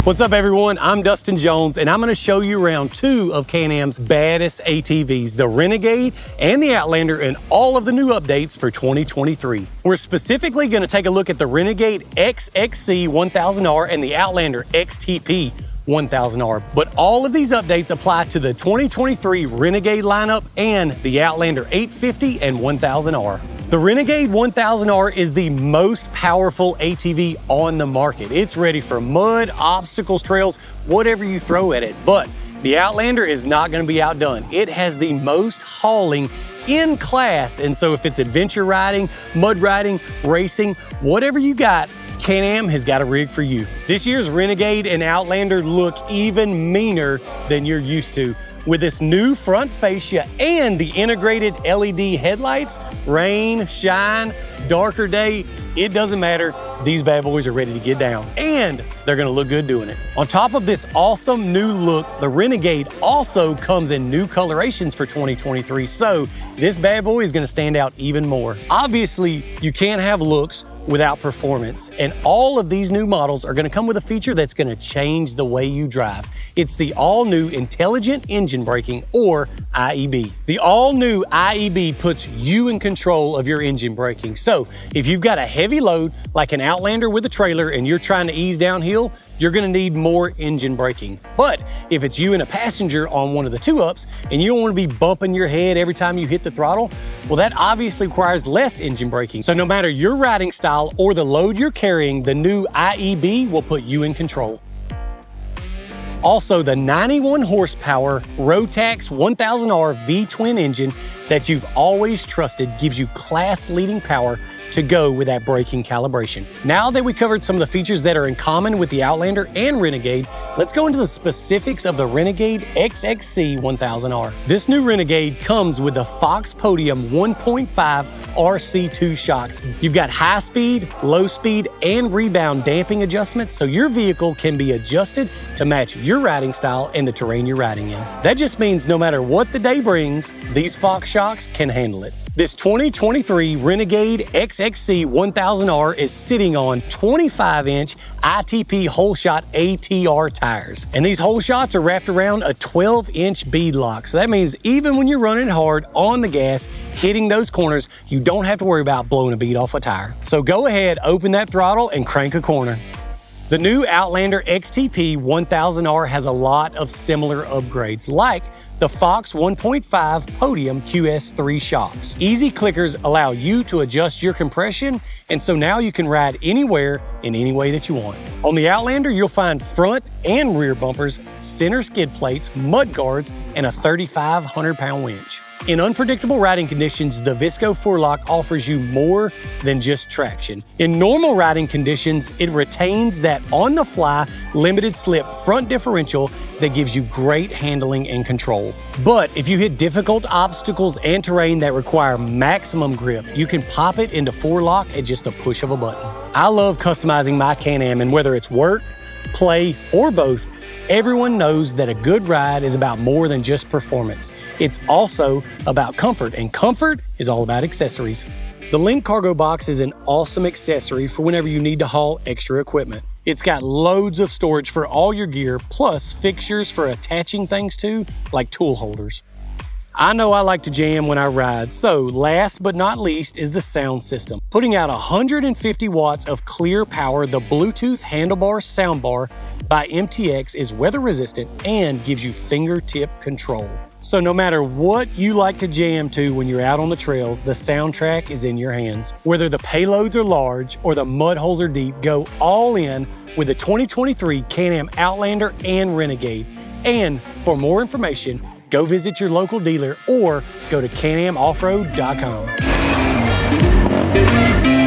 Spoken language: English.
What's up everyone, I'm Dustin Jones and I'm going to show you around two of Can-Am's baddest ATVs, the Renegade and the Outlander, and all of the new updates for 2023. We're specifically going to take a look at the Renegade XXC 1000R and the Outlander XTP 1000R, but all of these updates apply to the 2023 Renegade lineup and the Outlander 850 and 1000R. The Renegade 1000R is the most powerful ATV on the market. It's ready for mud, obstacles, trails, whatever you throw at it. But the Outlander is not going to be outdone. It has the most hauling in class. And so if it's adventure riding, mud riding, racing, whatever you got, Can-Am has got a rig for you. This year's Renegade and Outlander look even meaner than you're used to. With this new front fascia and the integrated LED headlights, rain, shine, darker day, it doesn't matter. These bad boys are ready to get down, and they're gonna look good doing it. On top of this awesome new look, the Renegade also comes in new colorations for 2023, so this bad boy is gonna stand out even more. Obviously, you can't have looks without performance, and all of these new models are gonna come with a feature that's gonna change the way you drive. It's the all-new Intelligent Engine Braking, or IEB. The all-new IEB puts you in control of your engine braking. So if you've got a heavy load, like an Outlander with a trailer, and you're trying to ease downhill, you're gonna need more engine braking. But if it's you and a passenger on one of the two-ups, and you don't wanna be bumping your head every time you hit the throttle, well, that obviously requires less engine braking. So no matter your riding style or the load you're carrying, the new IEB will put you in control. Also, the 91 horsepower Rotax 1000R V-twin engine that you've always trusted gives you class-leading power to go with that braking calibration. Now that we covered some of the features that are in common with the Outlander and Renegade, let's go into the specifics of the Renegade XXC 1000R. This new Renegade comes with the Fox Podium 1.5 RC2 shocks. You've got high speed, low speed, and rebound damping adjustments, so your vehicle can be adjusted to match your riding style and the terrain you're riding in. That just means no matter what the day brings, these Fox shocks can handle it. This 2023 Renegade XXC 1000R is sitting on 25-inch ITP hole shot ATR tires. And these hole shots are wrapped around a 12-inch bead lock. So that means even when you're running hard on the gas, hitting those corners, you don't have to worry about blowing a bead off a tire. So go ahead, open that throttle and crank a corner. The new Outlander XTP 1000R has a lot of similar upgrades, like the Fox 1.5 Podium QS3 shocks. Easy clickers allow you to adjust your compression, and so now you can ride anywhere in any way that you want. On the Outlander, you'll find front and rear bumpers, center skid plates, mud guards, and a 3,500-pound winch. In unpredictable riding conditions, the Visco Forelock offers you more than just traction. In normal riding conditions, it retains that on-the-fly, limited-slip front differential that gives you great handling and control. But if you hit difficult obstacles and terrain that require maximum grip, you can pop it into Forelock at just a push of a button. I love customizing my Can-Am, and whether it's work, play, or both, everyone knows that a good ride is about more than just performance. It's also about comfort, and comfort is all about accessories. The Link Cargo Box is an awesome accessory for whenever you need to haul extra equipment. It's got loads of storage for all your gear, plus fixtures for attaching things to, like tool holders. I know I like to jam when I ride, so last but not least is the sound system. Putting out 150 watts of clear power, the Bluetooth handlebar soundbar by MTX is weather resistant and gives you fingertip control. So no matter what you like to jam to when you're out on the trails, the soundtrack is in your hands. Whether the payloads are large or the mud holes are deep, go all in with the 2023 Can-Am Outlander and Renegade. And for more information, go visit your local dealer or go to canamoffroad.com.